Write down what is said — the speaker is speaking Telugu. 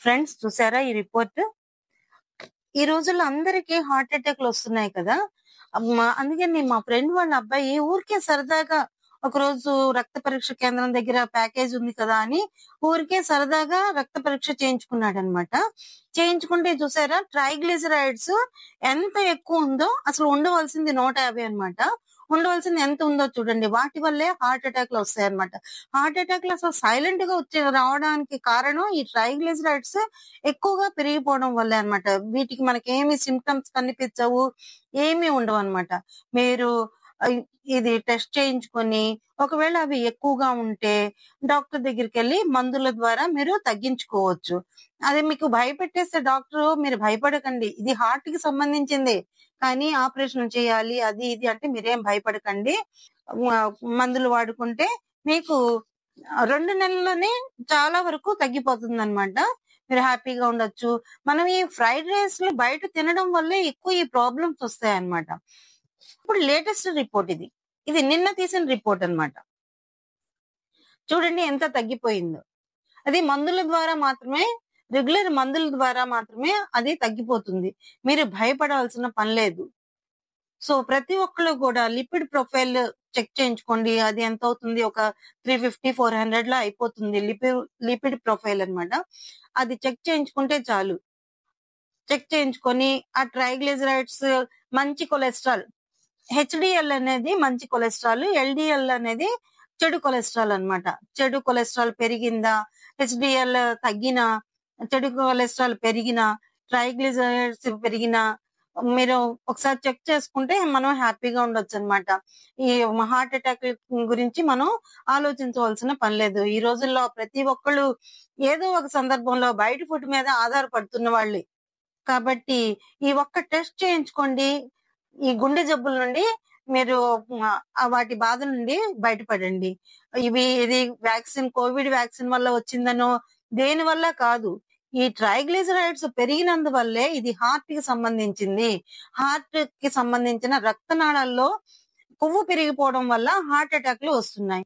ఫ్రెండ్స్ చూసారా ఈ రిపోర్ట్? ఈ రోజుల్లో అందరికీ హార్ట్ అటాక్‌లు వస్తున్నాయి కదా! అందుకని మా ఫ్రెండ్ వాళ్ళ అబ్బాయి ఊరికే సరదాగా ఒకరోజు రక్త పరీక్ష కేంద్రం దగ్గర ప్యాకేజ్ ఉంది కదా అని ఊరికే సరదాగా రక్త పరీక్ష చేయించుకున్నాడనమాట. చేయించుకుంటే చూసారా ట్రైగ్లిజరైడ్స్ ఎంత ఎక్కువ ఉందో అసలు ఉండవలసింది 150 అనమాట. ఉండవలసింది ఎంత ఉందో చూడండి. వాటి వల్లే హార్ట్ అటాక్‌లు వస్తాయన్నమాట. హార్ట్ అటాక్‌లు అసలు సైలెంట్‌గా రావడానికి కారణం ఈ ట్రైగ్లిజరైడ్స్ ఎక్కువగా పెరిగిపోవడం వల్లే అన్నమాట. వీటికి మనకేమి సింప్టమ్స్ కనిపించవు. ఏమీ ఉండవన్నమాట. మీరు ఆహ్, ఇది టెస్ట్ చేయించుకొని ఒకవేళ అవి ఎక్కువగా ఉంటే డాక్టర్ దగ్గరికెళ్ళి మందుల ద్వారా మీరు తగ్గించుకోవచ్చు. అది మీకు భయపెట్టేస్తే డాక్టరు మీరు భయపడకండి. ఇది హార్ట్‌కి సంబంధించిందే. కానీ ఆపరేషన్ చేయాలి అది ఇది అంటే మీరేం భయపడకండి. వ మందులు వాడుకుంటే మీకు 2 నెలల్లోనే చాలా వరకు తగ్గిపోతుందన్నమాట. మీరు హ్యాపీగా ఉండొచ్చు. మనం ఈ ఫ్రైడ్ రైస్‌లు బయట తినడం వల్లే ఎక్కువ ఈ ప్రాబ్లమ్స్ వస్తాయన్నమాట. ఇప్పుడు లేటెస్ట్ రిపోర్ట్ ఇది. ఇది నిన్న తీసిన రిపోర్ట్ అన్నమాట. చూడండి ఎంత తగ్గిపోయిందో. అది మందుల ద్వారా మాత్రమే రెగ్యులర్ మందుల ద్వారా మాత్రమే అది తగ్గిపోతుంది. మీరు భయపడాల్సిన పని లేదు. సో, ప్రతి ఒక్కళ్ళు కూడా లిపిడ్ ప్రొఫైల్ చెక్ చేయించుకోండి. అది ఎంతవుతుంది ఒక 350, 400లో అయిపోతుంది. లిపిడ్ ప్రొఫైల్ అన్నమాట. అది చెక్ చేయించుకుంటే చాలు. చెక్ చేయించుకొని ఆ ట్రైగ్లిజరైడ్స్ మంచి కొలెస్ట్రాల్ హెచ్‌డీఎల్ అనేది మంచి కొలెస్ట్రాల్. ఎల్‌డీఎల్ అనేది చెడు కొలెస్ట్రాల్ అన్నమాట. చెడు కొలెస్ట్రాల్ పెరిగిందా, హెచ్‌డీఎల్ తగ్గినా, చెడు కొలెస్ట్రాల్ పెరిగినా, ట్రైగ్లిజరైడ్స్ పెరిగినా మీరు ఒకసారి చెక్ చేసుకుంటే మనం హ్యాపీగా ఉండొచ్చన్నమాట. ఈ హార్ట్ అటాక్ గురించి మనం ఆలోచించవలసిన పని లేదు. ఈ రోజుల్లో ప్రతి ఒక్కళ్ళు ఏదో ఒక సందర్భంలో బయట ఫుడ్ మీద ఆధారపడుతున్న వాళ్ళే. కాబట్టి ఈ ఒక్క టెస్ట్ చేయించుకోండి. ఈ గుండె జబ్బుల నుండి మీరు వాటి బాధ నుండి బయటపడండి. ఇది కోవిడ్ వ్యాక్సిన్ వల్ల వచ్చిందనో, దేని వల్ల కాదు. ఈ ట్రైగ్లిజరైడ్స్ పెరిగినందువల్లే ఇది హార్ట్‌కి సంబంధించింది. హార్ట్‌కి సంబంధించిన రక్తనాళాల్లో కొవ్వు పెరిగిపోవడం వల్ల హార్ట్ అటాక్‌లు వస్తున్నాయి.